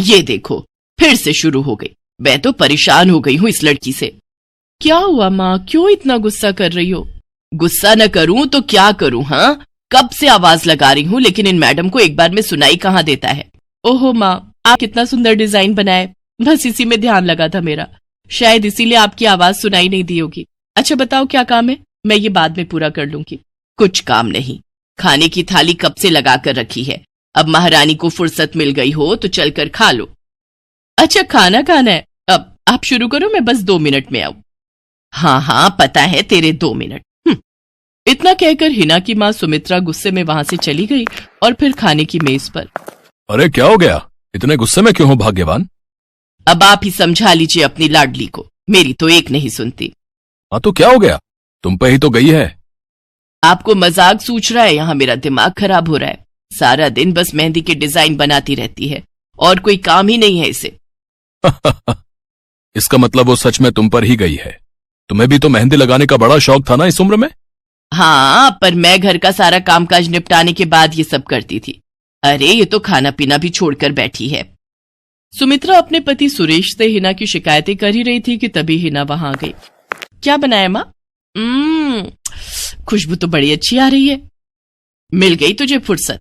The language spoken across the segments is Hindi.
ये देखो फिर से शुरू हो गई। मैं तो परेशान हो गई हूँ इस लड़की से। क्या हुआ माँ, क्यों इतना गुस्सा कर रही हो? गुस्सा न करूं तो क्या करूं? हाँ, कब से आवाज लगा रही हूँ लेकिन इन मैडम को एक बार में सुनाई कहाँ देता है। ओहो माँ, आप कितना सुंदर डिजाइन बनाए, बस इसी में ध्यान लगा था मेरा, शायद इसीलिए आपकी आवाज सुनाई नहीं दी होगी। अच्छा बताओ क्या काम है, मैं ये बाद में पूरा कर लूंगी। कुछ काम नहीं, खाने की थाली कब से लगा कर रखी है, अब महारानी को फुर्सत मिल गई हो तो चलकर खा लो। अच्छा खाना खाना है, अब आप शुरू करो, मैं बस 2 मिनट में आऊं। हाँ हाँ पता है तेरे 2 मिनट। इतना कहकर हिना की माँ सुमित्रा गुस्से में वहां से चली गई और फिर खाने की मेज पर। अरे क्या हो गया, इतने गुस्से में क्यों हो भाग्यवान? अब आप ही समझा लीजिए अपनी लाडली को, मेरी तो एक नहीं सुनती। हाँ तो क्या हो गया, तुम पे ही तो गई है। आपको मजाक सूझ रहा है? यहाँ मेरा दिमाग खराब हो रहा है, सारा दिन बस मेहंदी के डिजाइन बनाती रहती है और कोई काम ही नहीं है इसे। इसका मतलब वो सच में तुम पर ही गई है। तुम्हें भी तो मेहंदी लगाने का बड़ा शौक था ना इस उम्र में? हाँ, पर मैं घर का सारा कामकाज निपटाने के बाद ये सब करती थी। अरे ये तो खाना पीना भी छोड़कर बैठी है। सुमित्रा अपने पति सुरेश से हिना की शिकायतें कर ही रही थी कि तभी हिना वहां आ गई। क्या बनाया माँ? खुशबू तो बड़ी अच्छी आ रही है। मिल गई तुझे फुर्सत?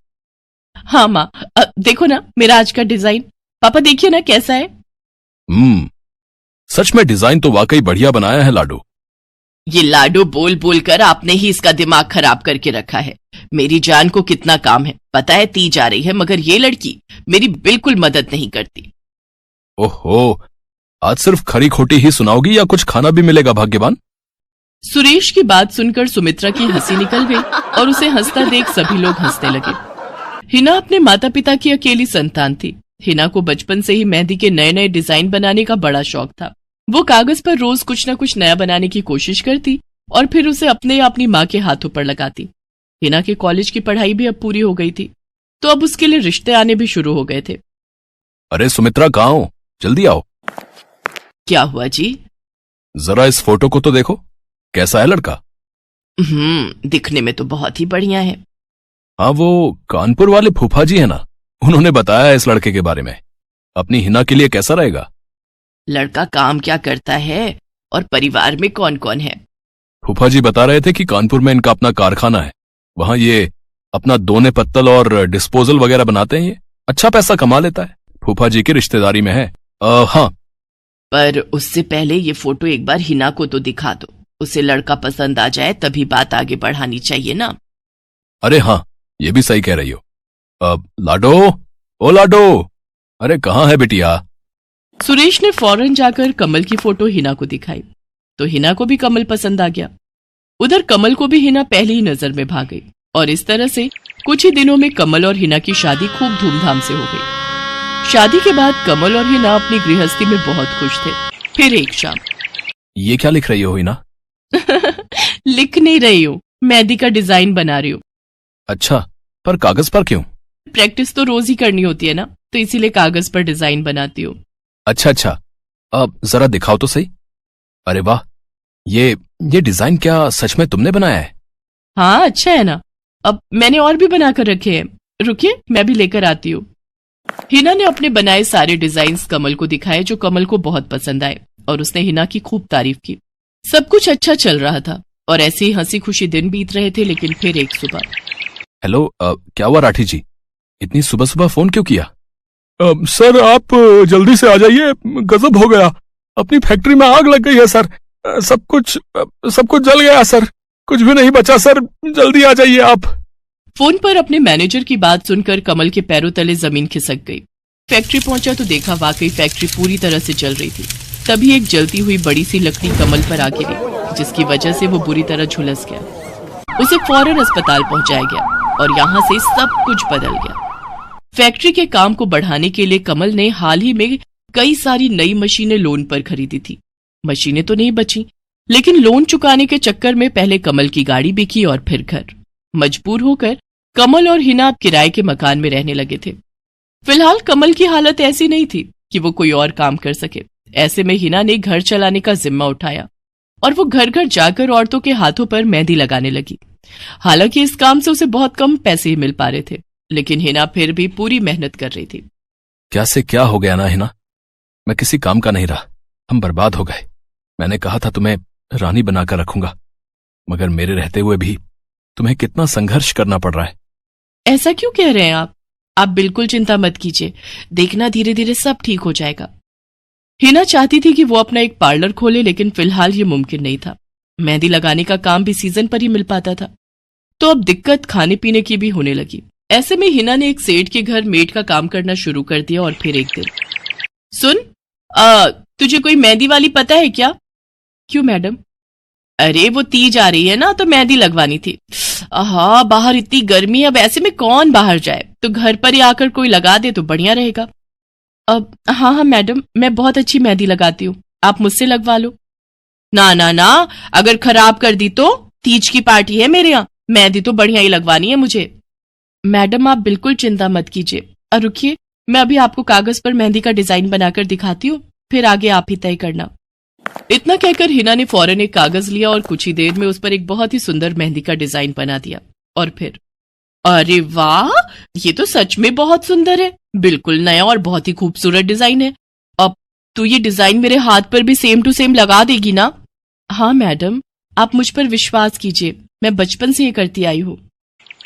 हाँ माँ, देखो ना मेरा आज का डिजाइन, पापा देखिए ना कैसा है। सच में डिजाइन तो वाकई बढ़िया बनाया है लाडो। ये लाडो बोल बोल कर आपने ही इसका दिमाग खराब करके रखा है। मेरी जान को कितना काम है पता है, ती जा रही है, मगर ये लड़की मेरी बिल्कुल मदद नहीं करती। ओहो, आज सिर्फ खरी खोटी ही सुनाओगी या कुछ खाना भी मिलेगा भाग्यवान? सुरेश की बात सुनकर सुमित्रा की हंसी निकल गई और उसे हंसता देख सभी लोग हंसने लगे। हिना अपने माता पिता की अकेली संतान थी। हिना को बचपन से ही मेहंदी के नए नए डिजाइन बनाने का बड़ा शौक था। वो कागज पर रोज कुछ न कुछ नया बनाने की कोशिश करती और फिर उसे अपने या अपनी माँ के हाथों पर लगाती। हिना के कॉलेज की पढ़ाई भी अब पूरी हो गई थी, तो अब उसके लिए रिश्ते आने भी शुरू हो गए थे। अरे सुमित्रा कहाँ हो, जल्दी आओ। क्या हुआ जी? जरा इस फोटो को तो देखो, कैसा है लड़का? दिखने में तो बहुत ही बढ़िया है। हाँ, वो कानपुर वाले फूफा जी है ना, उन्होंने बताया है इस लड़के के बारे में। अपनी हिना के लिए कैसा रहेगा? लड़का काम क्या करता है और परिवार में कौन कौन है? फूफा जी बता रहे थे कि कानपुर में इनका अपना कारखाना है, वहां ये अपना दोने पत्तल और डिस्पोजल वगैरह बनाते हैं। ये अच्छा पैसा कमा लेता है, फूफा जी की रिश्तेदारी में है। हाँ, पर उससे पहले ये फोटो एक बार हिना को तो दिखा दो, उसे लड़का पसंद आ जाए तभी बात आगे बढ़ानी चाहिए ना। अरे हाँ, ये भी सही कह रही हो। लाडो, ओ लाडो, अरे कहाँ है बिटिया? सुरेश ने फौरन जाकर कमल की फोटो हिना को दिखाई तो हिना को भी कमल पसंद आ गया। उधर कमल को भी हिना पहली ही नजर में भाग गई और इस तरह से कुछ ही दिनों में कमल और हिना की शादी खूब धूमधाम से हो गई। शादी के बाद कमल और हिना अपनी गृहस्थी में बहुत खुश थे। फिर एक शाम। ये क्या लिख रही हो हिना? लिख नहीं रही हूँ, मेहंदी का डिजाइन बना रही हूँ। अच्छा, पर कागज पर क्यों? प्रैक्टिस तो रोज ही करनी होती है ना, तो इसीलिए कागज पर डिजाइन बनाती हूँ। अच्छा, अब जरा दिखाओ तो सही। अरे वाह, ये डिजाइन क्या सच में तुमने बनाया है? हाँ अच्छा है ना, अब मैंने और भी बनाकर रखे हैं, रुकिए मैं भी लेकर आती हूँ। हिना ने अपने बनाए सारे डिजाइन्स कमल को दिखाए जो कमल को बहुत पसंद आए और उसने हिना की खूब तारीफ की। सब कुछ अच्छा चल रहा था और ऐसे ही हंसी खुशी दिन बीत रहे थे। लेकिन फिर एक सुबह। हेलो, क्या हुआ राठी जी, इतनी सुबह सुबह फोन क्यों किया? सर आप जल्दी से आ जाइए, गजब हो गया, अपनी फैक्ट्री में आग लग गई है सर, सब कुछ जल गया सर, कुछ भी नहीं बचा सर, जल्दी आ जाइए आप। फोन पर अपने मैनेजर की बात सुनकर कमल के पैरों तले जमीन खिसक गई। फैक्ट्री पहुंचा तो देखा वाकई फैक्ट्री पूरी तरह से जल रही थी। तभी एक जलती हुई बड़ी सी लकड़ी कमल पर आ गिरी, जिसकी वजह से वो बुरी तरह झुलस गया। उसे फौरन अस्पताल पहुंचाया गया और यहाँ से सब कुछ बदल गया। फैक्ट्री के काम को बढ़ाने के लिए कमल ने हाल ही में कई सारी नई मशीनें लोन पर खरीदी थी। मशीनें तो नहीं बची, लेकिन लोन चुकाने के चक्कर में पहले कमल की गाड़ी बिकी और फिर घर। मजबूर होकर कमल और हिना अब किराए के मकान में रहने लगे थे। फिलहाल कमल की हालत ऐसी नहीं थी कि वो कोई और काम कर सके। ऐसे में हिना ने घर चलाने का जिम्मा उठाया और वो घर घर जाकर औरतों के हाथों पर मेहंदी लगाने लगी। हालांकि इस काम से उसे बहुत कम पैसे ही मिल पा रहे थे, लेकिन हिना फिर भी पूरी मेहनत कर रही थी। क्या से क्या हो गया ना हिना, मैं किसी काम का नहीं रहा, हम बर्बाद हो गए। मैंने कहा था तुम्हें रानी बनाकर रखूंगा, मगर मेरे रहते हुए भी तुम्हें कितना संघर्ष करना पड़ रहा है। ऐसा क्यों कह रहे हैं आप बिल्कुल चिंता मत कीजिए, देखना धीरे धीरे सब ठीक हो जाएगा। हिना चाहती थी कि वो अपना एक पार्लर खोले, लेकिन फिलहाल ये मुमकिन नहीं था। मेहंदी लगाने का काम भी सीजन पर ही मिल पाता था, तो अब दिक्कत खाने पीने की भी होने लगी। ऐसे में हिना ने एक सेठ के घर मेड का काम करना शुरू कर दिया। और फिर एक दिन, सुन, तुझे कोई मेहंदी वाली पता है क्या? क्यों मैडम? अरे वो तीज आ रही है ना, तो मेहंदी लगवानी थी। हाँ, बाहर इतनी गर्मी है, अब ऐसे में कौन बाहर जाए, तो घर पर ही आकर कोई लगा दे तो बढ़िया रहेगा। अब हाँ मैडम, मैं बहुत अच्छी मेहंदी लगाती हूँ, आप मुझसे लगवा लो। ना ना ना, अगर खराब कर दी तो? तीज की पार्टी है मेरे यहाँ, मेहंदी तो बढ़िया ही लगवानी है मुझे। मैडम आप बिल्कुल चिंता मत कीजिए, और रुकिए, मैं अभी आपको कागज पर मेहंदी का डिजाइन बनाकर दिखाती हूँ, फिर आगे आप ही तय करना। इतना कहकर हिना ने फौरन एक कागज लिया और कुछ ही देर में उस पर एक बहुत ही सुंदर मेहंदी का डिजाइन बना दिया। और फिर, अरे वाह, ये तो सच में बहुत सुंदर है, बिल्कुल नया और बहुत ही खूबसूरत डिजाइन है। अब तो ये डिजाइन मेरे हाथ पर भी सेम टू सेम लगा देगी ना? हाँ मैडम, आप मुझ पर विश्वास कीजिए, मैं बचपन से ये करती आई हूँ।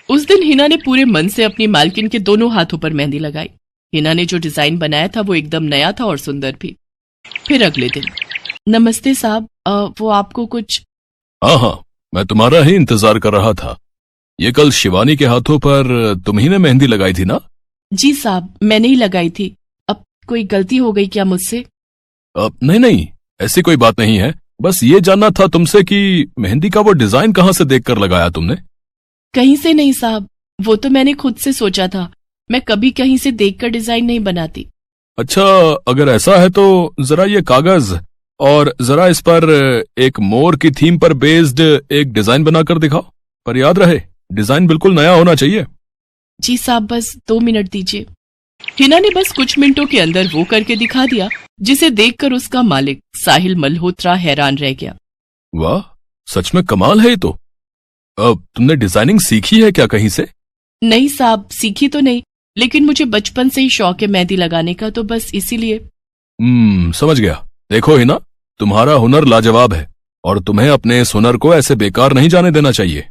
उस दिन हिना ने पूरे मन से अपनी मालकिन के दोनों हाथों पर मेहंदी लगाई। हिना ने जो डिजाइन बनाया था वो एकदम नया था और सुंदर भी। फिर अगले दिन, नमस्ते साहब, वो आपको कुछ? हाँ, मैं तुम्हारा ही इंतजार कर रहा था। ये कल शिवानी के हाथों पर तुम ही ने मेहंदी लगाई थी ना? जी साहब, मैंने ही लगाई थी। अब कोई गलती हो गई क्या मुझसे? नहीं, ऐसी कोई बात नहीं है, बस ये जानना था तुमसे कि मेहंदी का वो डिजाइन कहाँ से देखकर लगाया तुमने? कहीं से नहीं साहब, वो तो मैंने खुद से सोचा था, मैं कभी कहीं से देखकर डिजाइन नहीं बनाती। अच्छा, अगर ऐसा है तो जरा ये कागज और जरा इस पर एक मोर की थीम पर बेस्ड एक डिजाइन बनाकर दिखाओ, पर याद रहे डिजाइन बिल्कुल नया होना चाहिए। जी साहब, बस 2 मिनट दीजिए। हिना ने बस कुछ मिनटों के अंदर वो करके दिखा दिया, जिसे देखकर उसका मालिक साहिल मल्होत्रा हैरान रह गया। वाह, सच में कमाल है ये तो। अब तुमने डिजाइनिंग सीखी है क्या कहीं से? नहीं साहब, सीखी तो नहीं, लेकिन मुझे बचपन से ही शौक है मेहंदी लगाने का, तो बस इसीलिए। समझ गया। देखो हिना, तुम्हारा हुनर लाजवाब है और तुम्हें अपने इस हुनर को ऐसे बेकार नहीं जाने देना चाहिए।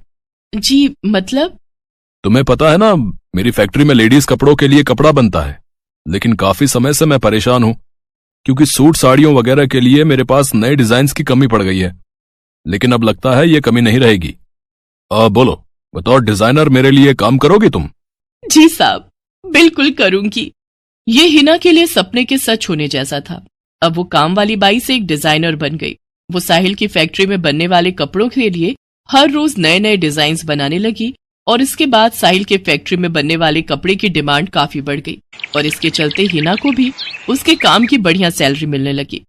जी मतलब? तुम्हें पता है ना, मेरी फैक्ट्री में लेडीज कपड़ों के लिए कपड़ा बनता है, लेकिन काफी समय से मैं परेशान हूं, क्योंकि सूट साड़ियों वगैरह के लिए मेरे पास नए डिजाइन की कमी पड़ गई है। लेकिन अब लगता है ये कमी नहीं रहेगी। बोलो, बतौर डिजाइनर मेरे लिए काम करोगी तुम? जी साहब, बिल्कुल करूंगी। ये हिना के लिए सपने के सच होने जैसा था। अब वो काम वाली बाई से एक डिजाइनर बन गई। वो साहिल की फैक्ट्री में बनने वाले कपड़ों के लिए हर रोज नए नए डिजाइन बनाने लगी, और इसके बाद साहिल के फैक्ट्री में बनने वाले कपड़े की डिमांड काफी बढ़ गई, और इसके चलते हिना को भी उसके काम की बढ़िया सैलरी मिलने लगी।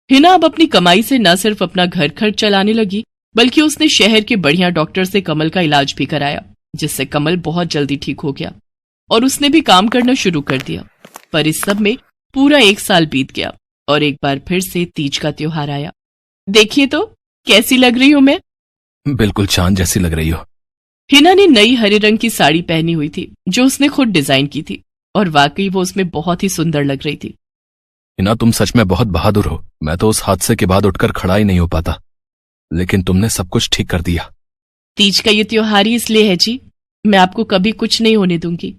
हिना अब अपनी कमाई से न सिर्फ अपना घर खर्च चलाने लगी, बल्कि उसने शहर के बढ़िया डॉक्टर से कमल का इलाज भी कराया, जिससे कमल बहुत जल्दी ठीक हो गया और उसने भी काम करना शुरू कर दिया। पर इस सब में पूरा 1 साल बीत गया और एक बार फिर से तीज का त्योहार आया। देखिए तो कैसी लग रही हूं मैं? बिल्कुल चांद जैसी लग रही हो। हिना ने नई हरे रंग की साड़ी पहनी हुई थी, जो उसने खुद डिजाइन की थी, और वाकई वो उसमें बहुत ही सुंदर लग रही थी। हिना, तुम सच में बहुत बहादुर हो। मैं तो उस हादसे के बाद उठकर खड़ा ही नहीं हो पाता, लेकिन तुमने सब कुछ ठीक कर दिया। तीज का ये त्योहार ही इसलिए है जी, मैं आपको कभी कुछ नहीं होने दूंगी।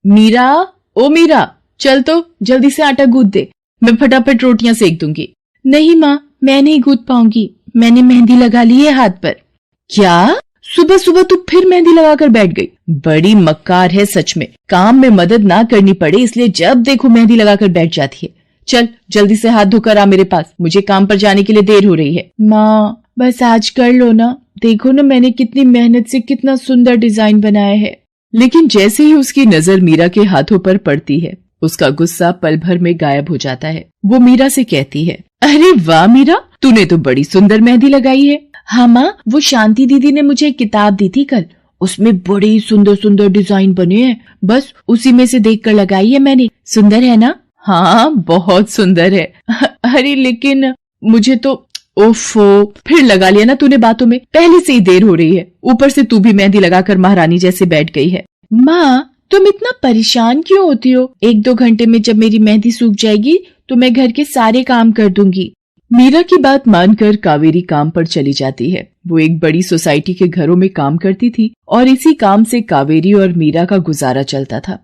मीरा, ओ मीरा, चल तो जल्दी से आटा गूंथ दे, मैं फटाफट रोटियां सेक दूंगी। नहीं माँ, मैं नहीं गूंथ पाऊंगी, मैंने मेहंदी लगा ली है हाथ पर। क्या? सुबह सुबह तू फिर मेहंदी लगाकर बैठ गई? बड़ी मक्कार है सच में, काम में मदद ना करनी पड़े इसलिए जब देखो मेहंदी लगाकर बैठ जाती है। चल जल्दी से हाथ धोकर आ मेरे पास, मुझे काम पर जाने के लिए देर हो रही है। माँ, बस आज कर लो ना, देखो ना मैंने कितनी मेहनत से कितना सुंदर डिजाइन बनाया है। लेकिन जैसे ही उसकी नजर मीरा के हाथों पर पड़ती है, उसका गुस्सा पल भर में गायब हो जाता है। वो मीरा से कहती है, अरे वाह मीरा, तूने तो बड़ी सुंदर मेहंदी लगाई है। हाँ माँ, वो शांति दीदी ने मुझे एक किताब दी थी कल, उसमें बड़े सुंदर सुंदर डिजाइन बने हैं, बस उसी में से देखकर लगाई है मैंने। सुंदर है ना? हाँ बहुत सुंदर है। अरे लेकिन मुझे तो ओफो, फिर लगा लिया ना तूने बातों में। पहले से ही देर हो रही है, ऊपर से तू भी मेहंदी लगाकर महारानी जैसे बैठ गई है। माँ, तुम इतना परेशान क्यों होती हो? 1-2 घंटे में जब मेरी मेहंदी सूख जाएगी तो मैं घर के सारे काम कर दूंगी। मीरा की बात मानकर कावेरी काम पर चली जाती है। वो एक बड़ी सोसाइटी के घरों में काम करती थी और इसी काम से कावेरी और मीरा का गुजारा चलता था।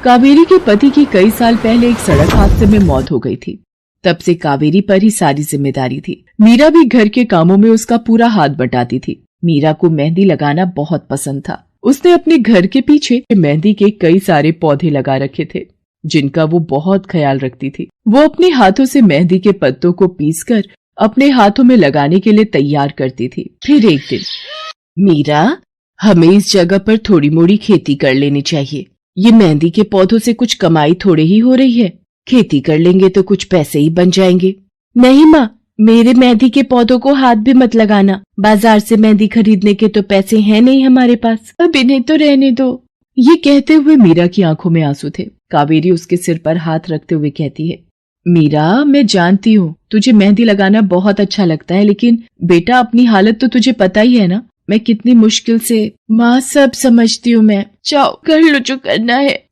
कावेरी के पति की कई साल पहले एक सड़क हादसे में मौत हो गई थी। तब से कावेरी पर ही सारी जिम्मेदारी थी। मीरा भी घर के कामों में उसका पूरा हाथ बटाती थी। मीरा को मेहंदी लगाना बहुत पसंद था। उसने अपने घर के पीछे मेहंदी के कई सारे पौधे लगा रखे थे, जिनका वो बहुत ख्याल रखती थी। वो अपने हाथों से मेहंदी के पत्तों को पीसकर अपने हाथों में लगाने के लिए तैयार करती थी। फिर एक दिन, मीरा, हमें इस जगह पर थोड़ी मोड़ी खेती कर लेनी चाहिए। ये मेहंदी के पौधों से कुछ कमाई थोड़ी ही हो रही है। खेती कर लेंगे तो कुछ पैसे ही बन जाएंगे। नहीं माँ, मेरे मेहंदी के पौधों को हाथ भी मत लगाना। बाजार से मेहंदी खरीदने के तो पैसे हैं नहीं हमारे पास। अब इन्हें तो रहने दो। ये कहते हुए मीरा की आंखों में आंसू थे। कावेरी उसके सिर पर हाथ रखते हुए कहती है, मीरा, मैं जानती हूँ तुझे मेहंदी लगाना बहुत अच्छा लगता है, लेकिन बेटा अपनी हालत तो तुझे पता ही है ना। मैं कितनी मुश्किल से। माँ, सब समझती हूँ मैं। जाओ कर लो जो करना है।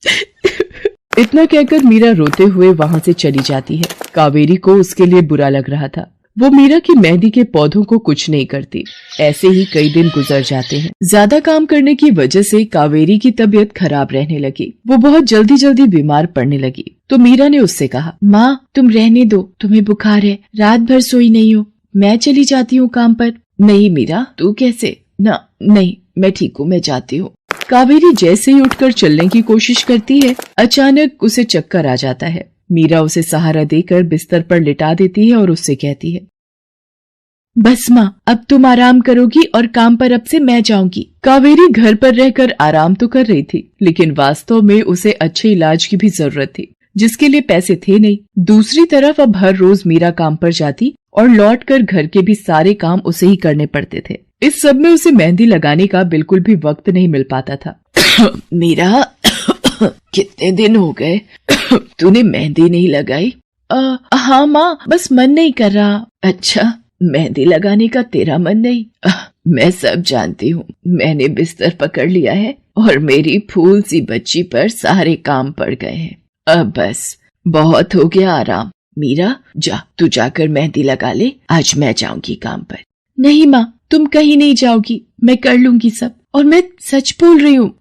इतना कहकर मीरा रोते हुए वहाँ से चली जाती है। कावेरी को उसके लिए बुरा लग रहा था। वो मीरा की मेहंदी के पौधों को कुछ नहीं करती। ऐसे ही कई दिन गुजर जाते हैं। ज्यादा काम करने की वजह से कावेरी की तबीयत खराब रहने लगी। वो बहुत जल्दी जल्दी बीमार पड़ने लगी। तो मीरा ने उससे कहा, माँ, तुम रहने दो, तुम्हें बुखार है, रात भर सोई नहीं हो, मैं चली जाती हूँ काम पर। नहीं मीरा, तू कैसे? ना नहीं, मैं ठीक हूँ, मैं जाती हूँ। कावेरी जैसे ही उठकर चलने की कोशिश करती है, अचानक उसे चक्कर आ जाता है। मीरा उसे सहारा देकर बिस्तर पर लिटा देती है और उससे कहती है, बस माँ, अब तुम आराम करोगी और काम पर अब से मैं जाऊंगी। कावेरी घर पर रहकर आराम तो कर रही थी, लेकिन वास्तव में उसे अच्छे इलाज की भी जरूरत थी, जिसके लिए पैसे थे नहीं। दूसरी तरफ अब हर रोज मीरा काम पर जाती और लौटकर घर के भी सारे काम उसे ही करने पड़ते थे। इस सब में उसे मेहंदी लगाने का बिल्कुल भी वक्त नहीं मिल पाता था। मीरा, कितने दिन हो गए तूने मेहंदी नहीं लगाई? हाँ माँ, बस मन नहीं कर रहा। अच्छा, मेहंदी लगाने का तेरा मन नहीं? मैं सब जानती हूँ। मैंने बिस्तर पकड़ लिया है और मेरी फूल सी बच्ची पर सारे काम पड़ गए हैं। अब बस बहुत हो गया आराम। मीरा, जा, तू जाकर मेहंदी लगा ले, आज मैं जाऊंगी काम पर। नहीं माँ, तुम कहीं नहीं जाओगी, मैं कर लूंगी सब। और मैं सच बोल रही हूँ,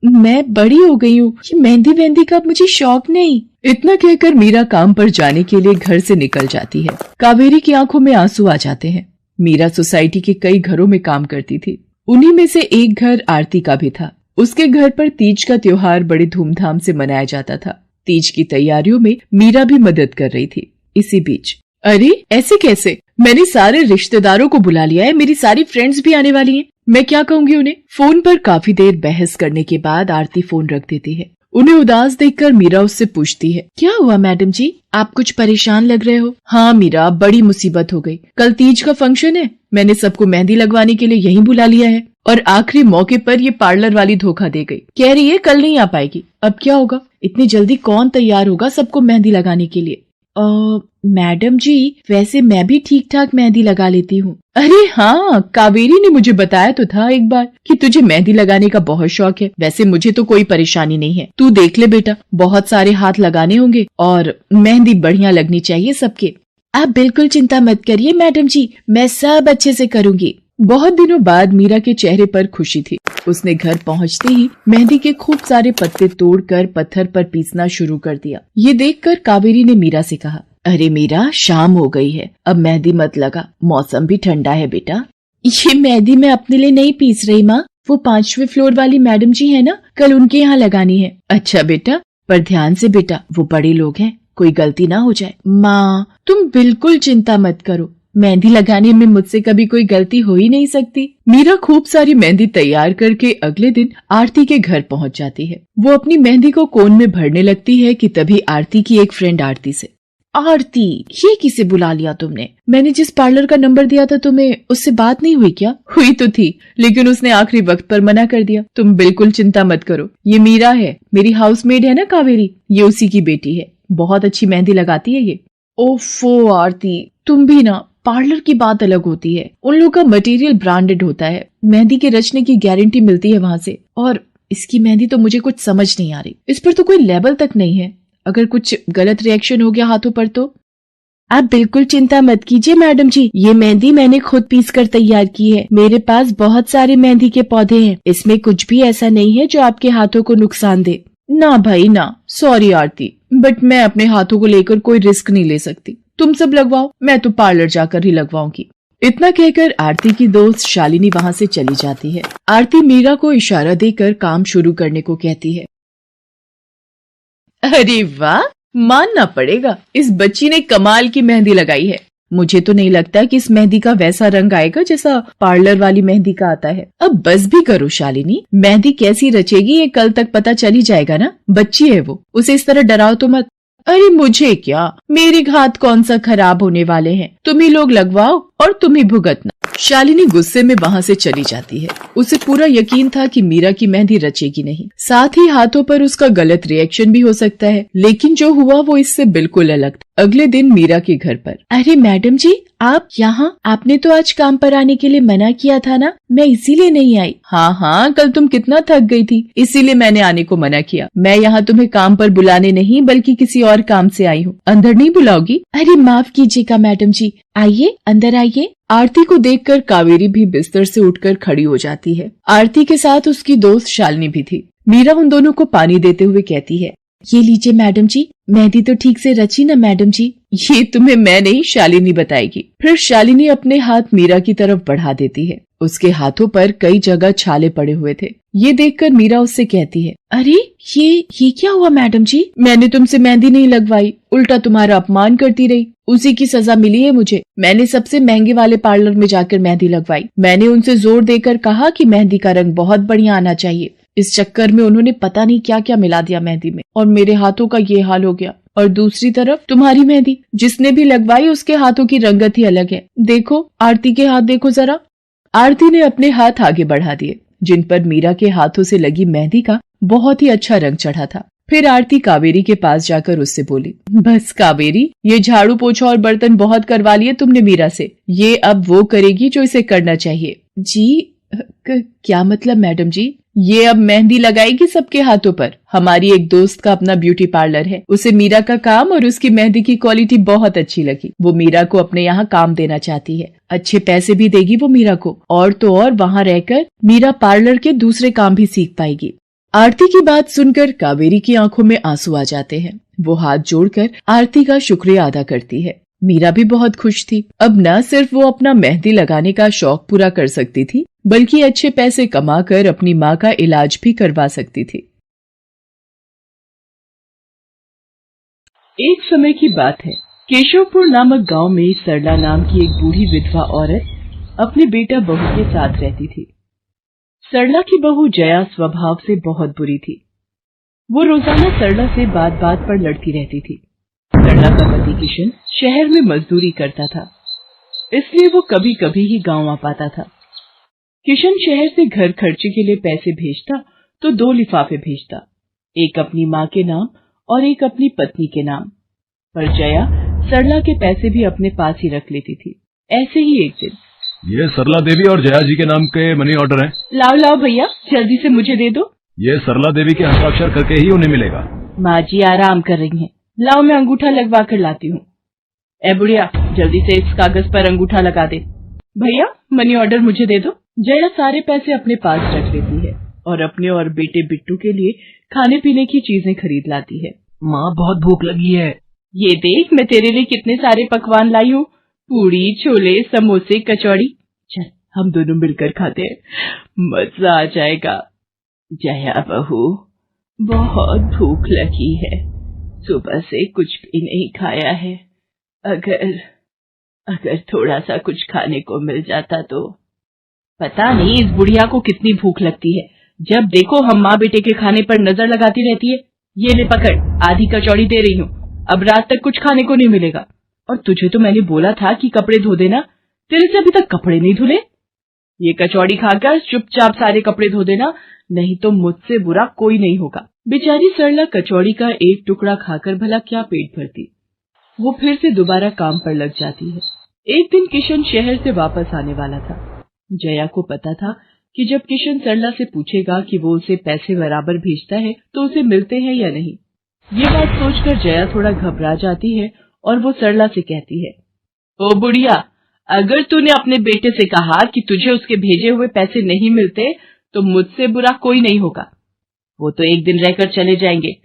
मैं बड़ी हो गई हूँ, ये मेहंदी वेहंदी का मुझे शौक नहीं। इतना कहकर मीरा काम पर जाने के लिए घर से निकल जाती है। कावेरी की आंखों में आंसू आ जाते हैं। मीरा सोसाइटी के कई घरों में काम करती थी। उन्हीं में से एक घर आरती का भी था। उसके घर पर तीज का त्योहार बड़े धूमधाम से मनाया जाता था। तीज की तैयारियों में मीरा भी मदद कर रही थी। इसी बीच, अरे ऐसे कैसे? मैंने सारे रिश्तेदारों को बुला लिया है, मेरी सारी फ्रेंड्स भी आने वाली हैं। मैं क्या कहूँगी उन्हें? फोन पर काफी देर बहस करने के बाद आरती फोन रख देती है। उन्हें उदास देखकर मीरा उससे पूछती है, क्या हुआ मैडम जी, आप कुछ परेशान लग रहे हो? हाँ मीरा, बड़ी मुसीबत हो गई। कल तीज का फंक्शन है, मैंने सबको मेहंदी लगवाने के लिए यहीं बुला लिया है और आखिरी मौके पर ये पार्लर वाली धोखा दे गई। कह रही है कल नहीं आ पाएगी। अब क्या होगा? इतनी जल्दी कौन तैयार होगा सबको मेहंदी लगाने के लिए? मैडम जी, वैसे मैं भी ठीक ठाक मेहंदी लगा लेती हूँ। अरे हाँ, कावेरी ने मुझे बताया तो था एक बार कि तुझे मेहंदी लगाने का बहुत शौक है। वैसे मुझे तो कोई परेशानी नहीं है। तू देख ले बेटा, बहुत सारे हाथ लगाने होंगे और मेहंदी बढ़िया लगनी चाहिए सबके। आप बिल्कुल चिंता मत करिए मैडम जी, मैं सब अच्छे से करूँगी। बहुत दिनों बाद मीरा के चेहरे पर खुशी थी। उसने घर पहुंचते ही मेहंदी के खूब सारे पत्ते तोड़कर पत्थर पर पीसना शुरू कर दिया। ये देखकर कावेरी ने मीरा से कहा, अरे मीरा, शाम हो गई है, अब मेहंदी मत लगा, मौसम भी ठंडा है बेटा। ये मेहंदी मैं अपने लिए नहीं पीस रही माँ, वो 5वें फ्लोर वाली मैडम जी है ना, कल उनके यहाँ लगानी है। अच्छा बेटा, पर ध्यान से बेटा, वो बड़े लोग हैं, कोई गलती ना हो जाए। माँ, तुम बिल्कुल चिंता मत करो, मेहंदी लगाने में मुझसे कभी कोई गलती हो ही नहीं सकती। मीरा खूब सारी मेहंदी तैयार करके अगले दिन आरती के घर पहुंच जाती है। वो अपनी मेहंदी को कोन में भरने लगती है कि तभी आरती की एक फ्रेंड आरती से, आरती, ये किसे बुला लिया तुमने? मैंने जिस पार्लर का नंबर दिया था तुम्हें, उससे बात नहीं हुई क्या? हुई तो थी, लेकिन उसने आखिरी वक्त पर मना कर दिया। तुम बिल्कुल चिंता मत करो, ये मीरा है, मेरी हाउसमेड है ना कावेरी, ये उसी की बेटी है, बहुत अच्छी मेहंदी लगाती है ये। ओफो आरती, तुम भी ना, पार्लर की बात अलग होती है, उन लोगों का मटेरियल ब्रांडेड होता है, मेहंदी के रचने की गारंटी मिलती है वहां से। और इसकी मेहंदी तो मुझे कुछ समझ नहीं आ रही, इस पर तो कोई लेबल तक नहीं है, अगर कुछ गलत रिएक्शन हो गया हाथों पर तो। आप बिल्कुल चिंता मत कीजिए मैडम जी, ये मेहंदी मैंने खुद पीस कर तैयार की है, मेरे पास बहुत सारे मेहंदी के पौधे हैं, इसमें कुछ भी ऐसा नहीं है जो आपके हाथों को नुकसान दे। ना भाई ना, सॉरी आरती, बट मैं अपने हाथों को लेकर कोई रिस्क नहीं ले सकती, तुम सब लगवाओ, मैं तो पार्लर जाकर ही लगवाऊंगी। इतना कहकर आरती की दोस्त शालिनी वहाँ से चली जाती है। आरती मीरा को इशारा देकर काम शुरू करने को कहती है। अरे वाह, मानना पड़ेगा, इस बच्ची ने कमाल की मेहंदी लगाई है। मुझे तो नहीं लगता कि इस मेहंदी का वैसा रंग आएगा जैसा पार्लर वाली मेहंदी का आता है। अब बस भी करो शालिनी, मेहंदी कैसी रचेगी ये कल तक पता चल ही जाएगा ना, बच्ची है वो, उसे इस तरह डराओ तो मत। अरे मुझे क्या, मेरे हाथ कौन सा खराब होने वाले हैं, तुम ही लोग लगवाओ और तुम ही भुगतना। शालिनी गुस्से में वहाँ से चली जाती है। उसे पूरा यकीन था कि मीरा की मेहंदी रचेगी नहीं, साथ ही हाथों पर उसका गलत रिएक्शन भी हो सकता है, लेकिन जो हुआ वो इससे बिल्कुल अलग था। अगले दिन मीरा के घर पर। अरे मैडम जी, आप यहाँ, आपने तो आज काम पर आने के लिए मना किया था ना, मैं इसीलिए नहीं आई। हाँ, कल तुम कितना थक गई थी, इसीलिए मैंने आने को मना किया। मैं यहाँ तुम्हें काम पर बुलाने नहीं बल्कि किसी और काम से आई हूँ, अंदर नहीं बुलाओगी? अरे माफ कीजिएगा मैडम जी, आइए अंदर आइए। आरती को देखकर कावेरी भी बिस्तर से उठकर खड़ी हो जाती है। आरती के साथ उसकी दोस्त शालिनी भी थी। मीरा उन दोनों को पानी देते हुए कहती है, ये लीजिए मैडम जी, मेहंदी तो ठीक से रची ना मैडम जी? ये तुम्हें मैं नहीं शालिनी बताएगी। फिर शालिनी अपने हाथ मीरा की तरफ बढ़ा देती है। उसके हाथों पर कई जगह छाले पड़े हुए थे। ये देखकर मीरा उससे कहती है, अरे ये क्या हुआ मैडम जी? मैंने तुमसे मेहंदी नहीं लगवाई, उल्टा तुम्हारा अपमान करती रही, उसी की सजा मिली है मुझे। मैंने सबसे महंगे वाले पार्लर में जाकर मेहंदी लगवाई। मैंने उनसे जोर देकर कहा कि मेहंदी का रंग बहुत बढ़िया आना चाहिए। इस चक्कर में उन्होंने पता नहीं क्या क्या मिला दिया मेहंदी में, और मेरे हाथों का ये हाल हो गया। और दूसरी तरफ तुम्हारी मेहंदी, जिसने भी लगवाई उसके हाथों की रंगत ही अलग है। देखो आरती के हाथ देखो जरा। आरती ने अपने हाथ आगे बढ़ा दिए, जिन पर मीरा के हाथों से लगी मेहंदी का बहुत ही अच्छा रंग चढ़ा था। फिर आरती कावेरी के पास जाकर उससे बोली, बस कावेरी, ये झाड़ू पोछा और बर्तन बहुत करवा लिए तुमने मीरा से, ये अब वो करेगी जो इसे करना चाहिए। जी क्या मतलब मैडम जी? ये अब मेहंदी लगाएगी सबके हाथों पर। हमारी एक दोस्त का अपना ब्यूटी पार्लर है, उसे मीरा का काम और उसकी मेहंदी की क्वालिटी बहुत अच्छी लगी। वो मीरा को अपने यहाँ काम देना चाहती है, अच्छे पैसे भी देगी वो मीरा को, और तो और वहाँ रहकर मीरा पार्लर के दूसरे काम भी सीख पाएगी। आरती की बात सुनकर कावेरी की आंखों में आंसू आ जाते हैं। वो हाथ जोड़कर आरती का शुक्रिया अदा करती है। मीरा भी बहुत खुश थी। अब न सिर्फ वो अपना मेहंदी लगाने का शौक पूरा कर सकती थी, बल्कि अच्छे पैसे कमाकर अपनी माँ का इलाज भी करवा सकती थी। एक समय की बात है, केशवपुर नामक गांव में सरला नाम की एक बूढ़ी विधवा औरत अपने बेटा बहू के साथ रहती थी। सरला की बहू जया स्वभाव से बहुत बुरी थी। वो रोजाना सरला से बात बात पर लड़ती रहती थी। सरला का पति किशन शहर में मजदूरी करता था, इसलिए वो कभी कभी ही गांव आ पाता था। किशन शहर से घर खर्चे के लिए पैसे भेजता तो 2 लिफाफे भेजता, एक अपनी माँ के नाम और एक अपनी पत्नी के नाम। पर जया सरला के पैसे भी अपने पास ही रख लेती थी। ऐसे ही एक दिन, ये सरला देवी और जया जी के नाम के मनी ऑर्डर हैं। लाओ भैया, जल्दी से मुझे दे दो। ये सरला देवी के हस्ताक्षर करके ही उन्हें मिलेगा। माँ जी आराम कर रही हैं, लाओ मैं अंगूठा लगवा कर लाती हूँ। ए बुढ़िया, जल्दी से इस कागज पर अंगूठा लगा दे। भैया मनी ऑर्डर मुझे दे दो। जया सारे पैसे अपने पास रख लेती है और अपने और बेटे बिट्टू के लिए खाने पीने की चीजें खरीद लाती है। माँ बहुत भूख लगी है। ये देख मैं तेरे लिए कितने सारे पकवान लाई हूँ, पूड़ी, छोले, समोसे, कचौड़ी। चल हम दोनों मिलकर खाते हैं, मजा आ जाएगा। जया बहू, बहुत भूख लगी है, सुबह से कुछ भी नहीं खाया है। अगर थोड़ा सा कुछ खाने को मिल जाता तो। पता नहीं इस बुढ़िया को कितनी भूख लगती है, जब देखो हम माँ बेटे के खाने पर नजर लगाती रहती है। ये ले पकड़, आधी कचौड़ी दे रही हूँ, अब रात तक कुछ खाने को नहीं मिलेगा। और तुझे तो मैंने बोला था कि कपड़े धो देना, तेरे से अभी तक कपड़े नहीं धुले। ये कचौड़ी खाकर चुपचाप सारे कपड़े धो देना, नहीं तो मुझसे बुरा कोई नहीं होगा। बेचारी सरला कचौड़ी का एक टुकड़ा खाकर भला क्या पेट भरती। वो फिर से दोबारा काम पर लग जाती है। एक दिन किशन शहर से वापस आने वाला था। जया को पता था कि जब किशन सरला से पूछेगा कि वो उसे पैसे बराबर भेजता है तो उसे मिलते हैं या नहीं। ये बात सोचकर जया थोड़ा घबरा जाती है और वो सरला से कहती है, ओ बुढ़िया, अगर तूने अपने बेटे से कहा कि तुझे उसके भेजे हुए पैसे नहीं मिलते तो मुझसे बुरा कोई नहीं होगा। वो तो एक दिन रहकर चले जाएंगे,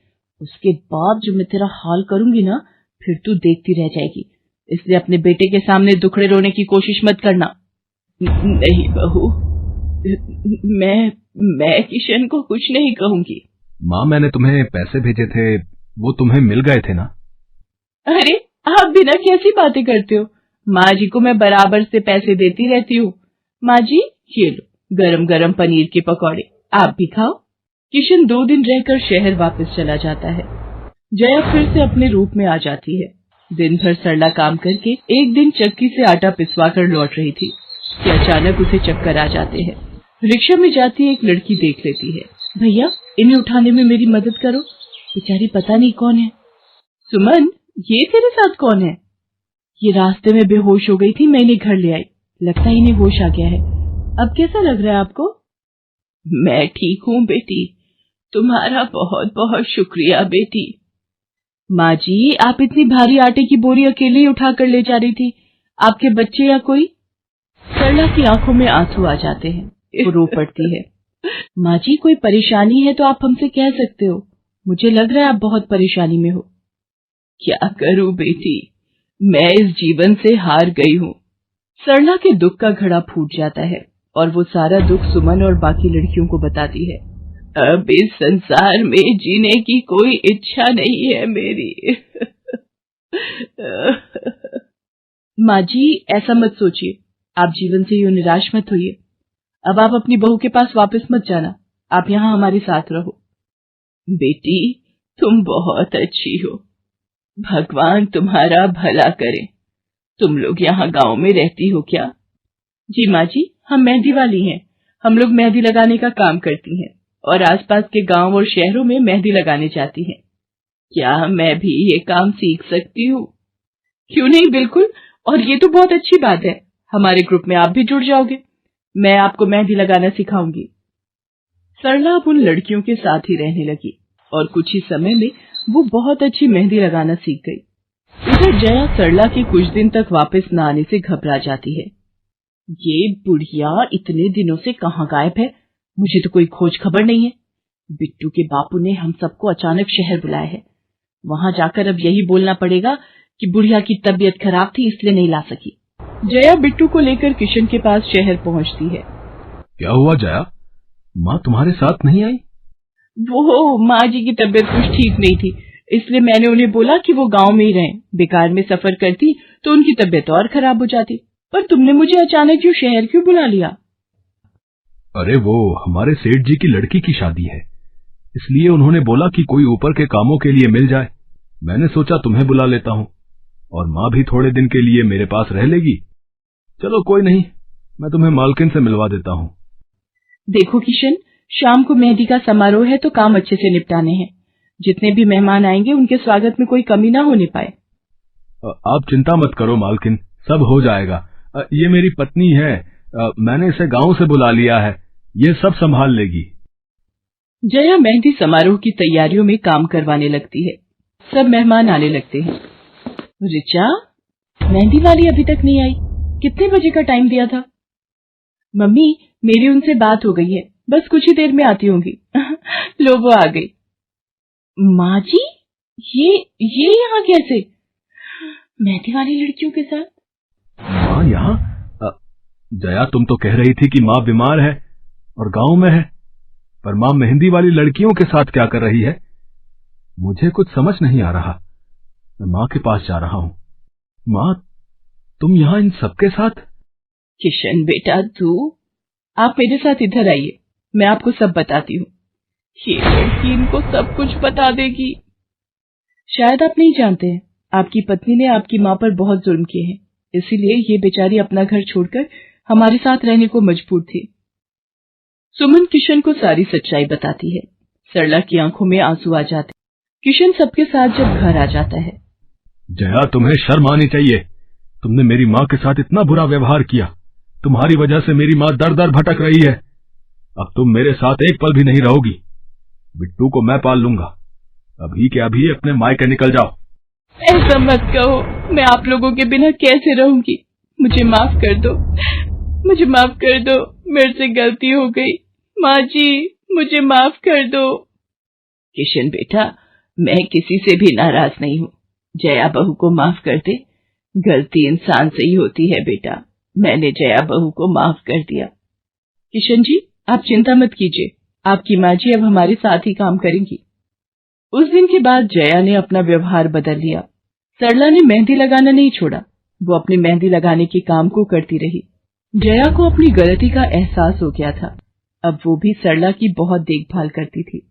उसके बाद जो मैं तेरा हाल करूंगी ना, फिर तू देखती रह जाएगी। इसलिए अपने बेटे के सामने दुखड़े रोने की कोशिश मत करना। नहीं बहू, मैं किशन को कुछ नहीं कहूंगी। माँ, मैंने तुम्हें पैसे भेजे थे, वो तुम्हें मिल गए थे ना? अरे आप बिना कैसी बातें करते हो? माँ जी को मैं बराबर से पैसे देती रहती हूँ। माँ जी, ये लो गरम गरम पनीर के पकौड़े, आप भी खाओ। किशन 2 दिन रहकर शहर वापस चला जाता है। जया फिर से अपने रूप में आ जाती है। दिन भर सरला काम करके एक दिन चक्की से आटा पिसवा कर लौट रही थी कि अचानक उसे चक्कर आ जाते हैं। रिक्शा में जाती एक लड़की देख लेती है। भैया, इन्हें उठाने में मेरी मदद करो, बेचारी पता नहीं कौन है। सुमन, ये तेरे साथ कौन है? ये रास्ते में बेहोश हो गई थी, मैं इन्हें घर ले आई, लगता है इन्हें होश आ गया है। अब कैसा लग रहा है आपको? मैं ठीक हूँ बेटी, तुम्हारा बहुत बहुत शुक्रिया बेटी। माँ जी, आप इतनी भारी आटे की बोरी अकेले ही उठा कर ले जा रही थी, आपके बच्चे या कोई? सरला की आंखों में आंसू आ जाते हैं, वो रो पड़ती है। माँ जी, कोई परेशानी है तो आप हमसे कह सकते हो, मुझे लग रहा है आप बहुत परेशानी में हो। क्या करूं बेटी, मैं इस जीवन से हार गई हूँ। सरला के दुख का घड़ा फूट जाता है और वो सारा दुख सुमन और बाकी लड़कियों को बताती है। अब इस संसार में जीने की कोई इच्छा नहीं है मेरी। माँ जी, ऐसा मत सोचिए, आप जीवन से यूं निराश मत होइए। अब आप अपनी बहू के पास वापस मत जाना, आप यहाँ हमारे साथ रहो। बेटी, तुम बहुत अच्छी हो, भगवान तुम्हारा भला करे। तुम लोग यहाँ गांव में रहती हो क्या? जी माँ जी, हम मेहंदी वाली हैं। हम लोग मेहंदी लगाने का काम करती हैं और आसपास के गांव और शहरों में मेहंदी लगाने जाती हैं। क्या मैं भी ये काम सीख सकती हूँ? क्यों नहीं, बिल्कुल, और ये तो बहुत अच्छी बात है। हमारे ग्रुप में आप भी जुड़ जाओगे, मैं आपको मेहंदी लगाना सिखाऊंगी। सरला अब उन लड़कियों के साथ ही रहने लगी और कुछ ही समय में वो बहुत अच्छी मेहंदी लगाना सीख गई। इधर जया सरला के कुछ दिन तक वापस न आने से घबरा जाती है। ये बुढ़िया इतने दिनों से कहाँ गायब है, मुझे तो कोई खोज खबर नहीं है। बिट्टू के बापू ने हम सबको अचानक शहर बुलाया है, वहां जाकर अब यही बोलना पड़ेगा कि बुढ़िया की तबीयत खराब थी इसलिए नहीं ला सकी। जया बिट्टू को लेकर किशन के पास शहर पहुंचती है। क्या हुआ जया, माँ तुम्हारे साथ नहीं आई? वो माँ जी की तबीयत कुछ ठीक नहीं थी, इसलिए मैंने उन्हें बोला कि वो गांव में ही रहें। बेकार में सफर करती तो उनकी तबीयत और खराब हो जाती। पर तुमने मुझे अचानक क्यों शहर क्यों बुला लिया? अरे वो हमारे सेठ जी की लड़की की शादी है, इसलिए उन्होंने बोला कि कोई ऊपर के कामों के लिए मिल जाए। मैंने सोचा तुम्हें बुला लेता हूँ, और माँ भी थोड़े दिन के लिए मेरे पास रह लेगी। चलो कोई नहीं, मैं तुम्हें मालकिन से मिलवा देता हूँ। देखो किशन, शाम को मेहंदी का समारोह है तो काम अच्छे से निपटाने हैं। जितने भी मेहमान आएंगे उनके स्वागत में कोई कमी ना होने पाए। आप चिंता मत करो मालकिन, सब हो जाएगा। ये मेरी पत्नी है, मैंने इसे गांव से बुला लिया है, ये सब संभाल लेगी। जया मेहंदी समारोह की तैयारियों में काम करवाने लगती है। सब मेहमान आने लगते हैं। रिचा, मेहंदी वाली अभी तक नहीं आई, कितने बजे का टाइम दिया था? मम्मी, मेरी उनसे बात हो गई है, बस कुछ ही देर में आती होंगी। लो वो आ गई। माँ जी, ये यहाँ कैसे? मेहंदी वाली लड़कियों के साथ? माँ यहाँ? जया, तुम तो कह रही थी कि माँ बीमार है और गांव में है, पर माँ मेहंदी वाली लड़कियों के साथ क्या कर रही है? मुझे कुछ समझ नहीं आ रहा। मैं माँ के पास जा रहा हूँ। माँ, तुम यहाँ इन सबके साथ? किशन बेटा, आप मेरे साथ इधर आइए, मैं आपको सब बताती हूँ। ये लड़की इनको सब कुछ बता देगी। शायद आप नहीं जानते हैं, आपकी पत्नी ने आपकी माँ पर बहुत जुल्म किए हैं, इसीलिए ये बेचारी अपना घर छोड़कर हमारे साथ रहने को मजबूर थी। सुमन किशन को सारी सच्चाई बताती है। सरला की आंखों में आंसू आ जाते। किशन सबके साथ जब घर आ जाता है। जया, तुम्हें शर्म आनी चाहिए। तुमने मेरी माँ के साथ इतना बुरा व्यवहार किया। तुम्हारी वजह से मेरी माँ दर दर भटक रही है। अब तुम मेरे साथ एक पल भी नहीं रहोगी। बिट्टू को मैं पाल लूंगा। अभी के अभी अपने मायके निकल जाओ। ऐसा मत कहो, मैं आप लोगों के बिना कैसे रहूंगी। मुझे माफ कर दो, मुझे माफ कर दो, मेरे से गलती हो गई। माँ जी मुझे माफ कर दो। किशन बेटा, मैं किसी से भी नाराज नहीं हूँ। जया बहू को माफ कर दे। गलती इंसान से ही होती है बेटा। मैंने जया बहू को माफ कर दिया। किशन जी आप चिंता मत कीजिए, आपकी माँ जी अब हमारे साथ ही काम करेंगी। उस दिन के बाद जया ने अपना व्यवहार बदल लिया। सरला ने मेहंदी लगाना नहीं छोड़ा, वो अपनी मेहंदी लगाने के काम को करती रही। जया को अपनी गलती का एहसास हो गया था। अब वो भी सरला की बहुत देखभाल करती थी।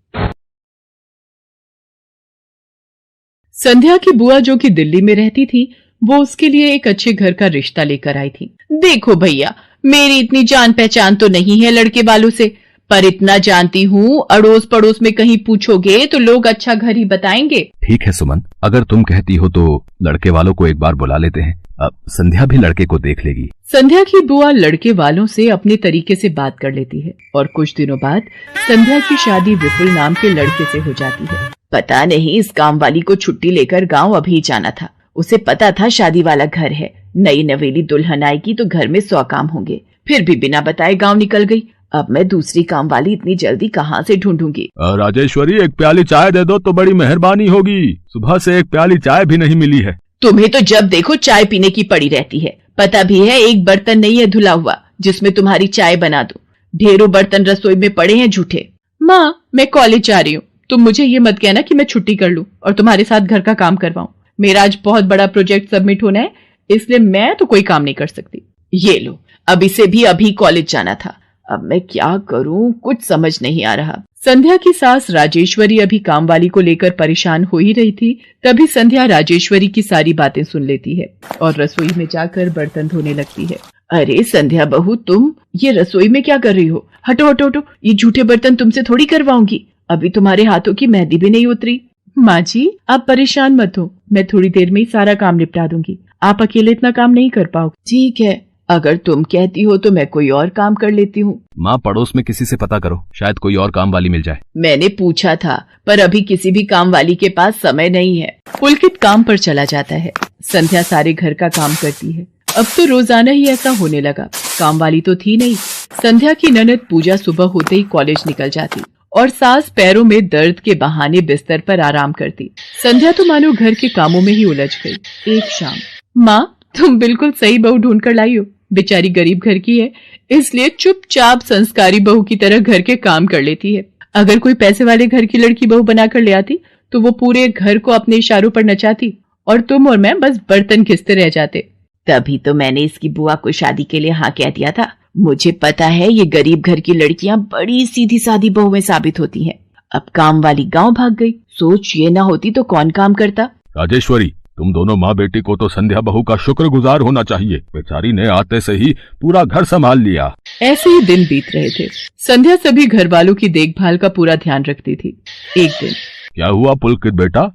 संध्या की बुआ जो कि दिल्ली में रहती थी, वो उसके लिए एक अच्छे घर का रिश्ता लेकर आई थी। देखो भैया, मेरी इतनी जान पहचान तो नहीं है लड़के वालों से, पर इतना जानती हूँ अड़ोस पड़ोस में कहीं पूछोगे तो लोग अच्छा घर ही बताएंगे। ठीक है सुमन, अगर तुम कहती हो तो लड़के वालों को एक बार बुला लेते हैं। अब संध्या भी लड़के को देख लेगी। संध्या की बुआ लड़के वालों से अपने तरीके से बात कर लेती है और कुछ दिनों बाद संध्या की शादी विपुल नाम के लड़के से हो जाती है। पता नहीं इस काम वाली को छुट्टी लेकर गांव अभी जाना था। उसे पता था शादी वाला घर है, नई नवेली दुल्हन आएगी तो घर में 100 काम होंगे, फिर भी बिना बताए गांव निकल गई। अब मैं दूसरी काम वाली इतनी जल्दी कहाँ से ढूंढूंगी। राजेश्वरी, एक प्याली चाय दे दो तो बड़ी मेहरबानी होगी। सुबह से एक प्याली चाय भी नहीं मिली है। तुम्हें तो जब देखो चाय पीने की पड़ी रहती है। पता भी है एक बर्तन नहीं है धुला हुआ जिसमें तुम्हारी चाय बना दूं। ढेरों बर्तन रसोई में पड़े हैं झूठे। माँ मैं कॉलेज जा रही हूँ, तुम मुझे ये मत कहना कि मैं छुट्टी कर लूं और तुम्हारे साथ घर का काम करवाऊं। मेरा आज बहुत बड़ा प्रोजेक्ट सबमिट होना है, इसलिए मैं तो कोई काम नहीं कर सकती। ये लो, अब इसे भी अभी कॉलेज जाना था। अब मैं क्या करूं, कुछ समझ नहीं आ रहा। संध्या की सास राजेश्वरी अभी काम वाली को लेकर परेशान हो ही रही थी। तभी संध्या राजेश्वरी की सारी बातें सुन लेती है और रसोई में जाकर बर्तन धोने लगती है। अरे संध्या बहू, तुम ये रसोई में क्या कर रही हो? हटो हटो हटो, ये झूठे बर्तन तुमसे थोड़ी करवाऊंगी। अभी तुम्हारे हाथों की मेहंदी भी नहीं उतरी। माँ जी आप परेशान मत हो, मैं थोड़ी देर में ही सारा काम निपटा दूंगी। आप अकेले इतना काम नहीं कर पाओगे। ठीक है, अगर तुम कहती हो तो मैं कोई और काम कर लेती हूँ। माँ पड़ोस में किसी से पता करो, शायद कोई और काम वाली मिल जाए। मैंने पूछा था पर अभी किसी भी काम वाली के पास समय नहीं है। पुलकित काम पर चला जाता है। संध्या सारे घर का काम करती है। अब तो रोजाना ही ऐसा होने लगा। काम वाली तो थी नहीं। संध्या की ननद पूजा सुबह होते ही कॉलेज निकल जाती और सास पैरों में दर्द के बहाने बिस्तर पर आराम करती। संध्या तो मानो घर के कामों में ही उलझ गई। एक शाम, माँ तुम बिल्कुल सही बहू ढूंढ कर लाई हो। बेचारी गरीब घर की है, इसलिए चुपचाप संस्कारी बहू की तरह घर के काम कर लेती है। अगर कोई पैसे वाले घर की लड़की बहू बनाकर ले आती तो वो पूरे घर को अपने इशारों पर नचाती और तुम और मैं बस बर्तन घिसते रह जाते। तभी तो मैंने इसकी बुआ को शादी के लिए हाँ कह दिया था। मुझे पता है ये गरीब घर की लड़कियां बड़ी सीधी सादी बहुएं साबित होती हैं। अब काम वाली गांव भाग गई। सोच ये ना होती तो कौन काम करता। राजेश्वरी, तुम दोनों माँ बेटी को तो संध्या बहू का शुक्रगुजार होना चाहिए। बेचारी ने आते से ही पूरा घर संभाल लिया। ऐसे ही दिन बीत रहे थे। संध्या सभी घर वालों की देखभाल का पूरा ध्यान रखती थी। एक दिन, क्या हुआ पुलकित बेटा,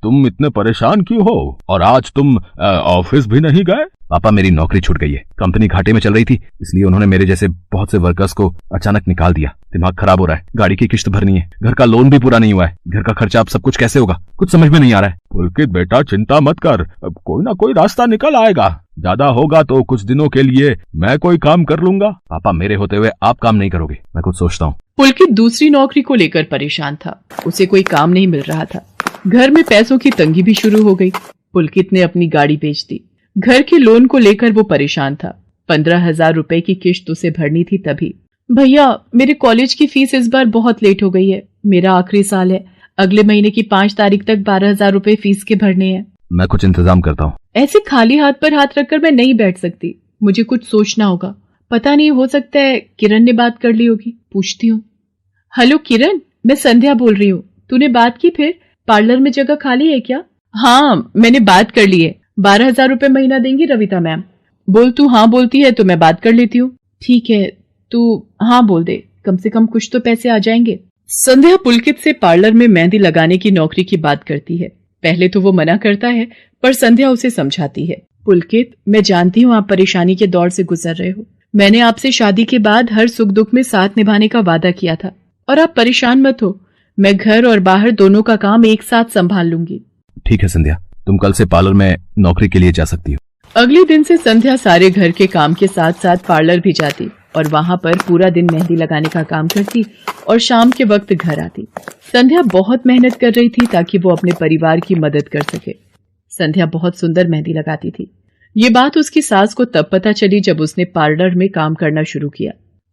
तुम इतने परेशान क्यों हो? और आज तुम ऑफिस भी नहीं गए? पापा मेरी नौकरी छूट गई है। कंपनी घाटे में चल रही थी, इसलिए उन्होंने मेरे जैसे बहुत से वर्कर्स को अचानक निकाल दिया। दिमाग खराब हो रहा है, गाड़ी की किश्त भरनी है, घर का लोन भी पूरा नहीं हुआ है। घर का खर्चा अब सब कुछ कैसे होगा, कुछ समझ में नहीं आ रहा है। पुलकित बेटा चिंता मत कर, अब कोई ना कोई रास्ता निकल आएगा। ज्यादा होगा तो कुछ दिनों के लिए मैं कोई काम कर लूंगा। पापा मेरे होते हुए आप काम नहीं करोगे, मैं कुछ सोचता हूँ। पुलकित दूसरी नौकरी को लेकर परेशान था। उसे कोई काम नहीं मिल रहा था। घर में पैसों की तंगी भी शुरू हो गई। पुलकित ने अपनी गाड़ी बेच दी। घर के लोन को लेकर वो परेशान था। 15,000 रुपए की किश्त उसे भरनी थी। तभी, भैया मेरे कॉलेज की फीस इस बार बहुत लेट हो गई है। मेरा आखिरी साल है, अगले महीने की 5 तारीख तक 12,000 रुपए फीस के भरने हैं। मैं कुछ इंतजाम करता हूँ। ऐसे खाली हाथ पर हाथ रखकर मैं नहीं बैठ सकती, मुझे कुछ सोचना होगा। पता नहीं, हो सकता है किरण ने बात कर ली होगी, पूछती हूँ। हेलो किरण, मैं संध्या बोल रही हूँ। तूने बात की फिर? पार्लर में जगह खाली है क्या? हाँ मैंने बात कर ली है। 12,000 रुपए महीना देंगी रविता मैम। बोल, तू हाँ बोलती है तो मैं बात कर लेती हूँ। ठीक है, तू हाँ बोल दे, कम से कम कुछ तो पैसे आ जाएंगे। संध्या पुलकित से पार्लर में मेहंदी लगाने की नौकरी की बात करती है। पहले तो वो मना करता है, पर संध्या उसे समझाती है। पुलकित, मैं जानती हूँ आप परेशानी के दौर से गुजर रहे हो। मैंने आपसे शादी के बाद हर सुख दुख में साथ निभाने का वादा किया था, और आप परेशान मत हो, मैं घर और बाहर दोनों का काम एक साथ संभाल लूंगी। ठीक है संध्या, तुम कल से पार्लर में नौकरी के लिए जा सकती हो। अगले दिन से संध्या सारे घर के काम के साथ साथ पार्लर भी जाती और वहां पर पूरा दिन मेहंदी लगाने का काम करती और शाम के वक्त घर आती। संध्या बहुत मेहनत कर रही थी ताकि वो अपने परिवार की मदद कर सके। संध्या बहुत सुंदर मेहंदी लगाती थी। ये बात उसकी सास को तब पता चली जब उसने पार्लर में काम करना शुरू किया।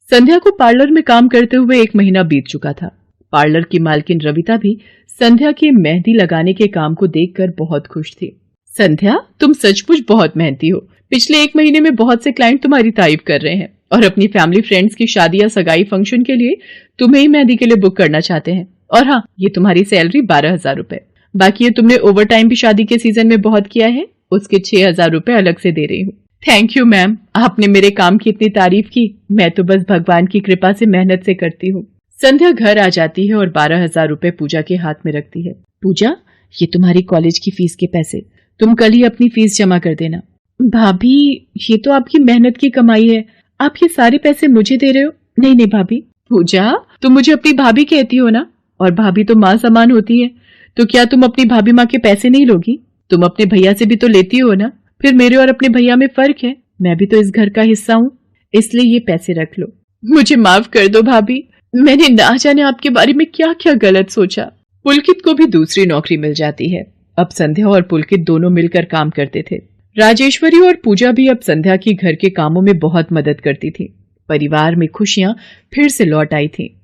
संध्या को पार्लर में काम करते हुए 1 महीना बीत चुका था। पार्लर की मालकिन रविता भी संध्या के मेहंदी लगाने के काम को देखकर बहुत खुश थी। संध्या, तुम सचमुच बहुत मेहनती हो। पिछले 1 महीने में बहुत से क्लाइंट तुम्हारी तारीफ कर रहे हैं और अपनी फैमिली फ्रेंड्स की शादी या सगाई फंक्शन के लिए तुम्हें ही मेहंदी के लिए बुक करना चाहते हैं। और हाँ, ये तुम्हारी सैलरी 12,000 रुपए। बाकी ये तुमने ओवर टाइम भी शादी के सीजन में बहुत किया है, उसके 6,000 रुपए अलग से दे रही हूँ। थैंक यू मैम, आपने मेरे काम की इतनी तारीफ की। मैं तो बस भगवान की कृपा से मेहनत से करती हूँ। संध्या घर आ जाती है और 12,000 रुपए पूजा के हाथ में रखती है। पूजा, ये तुम्हारी कॉलेज की फीस के पैसे, तुम कल ही अपनी फीस जमा कर देना। भाभी, ये तो आपकी मेहनत की कमाई है, आप ये सारे पैसे मुझे दे रहे हो? नहीं नहीं भाभी। पूजा, तुम मुझे अपनी भाभी कहती हो ना, और भाभी तो माँ समान होती है, तो क्या तुम अपनी भाभी माँ के पैसे नहीं लोगी? तुम अपने भैया से भी तो लेती हो ना। फिर मेरे और अपने भैया में फर्क है, मैं भी तो इस घर का हिस्सा हूँ, इसलिए ये पैसे रख लो। मुझे माफ कर दो भाभी, मैंने ना जाने आपके बारे में क्या क्या गलत सोचा। पुलकित को भी दूसरी नौकरी मिल जाती है। अब संध्या और पुलकित दोनों मिलकर काम करते थे। राजेश्वरी और पूजा भी अब संध्या की घर के कामों में बहुत मदद करती थी। परिवार में खुशियां फिर से लौट आई थी।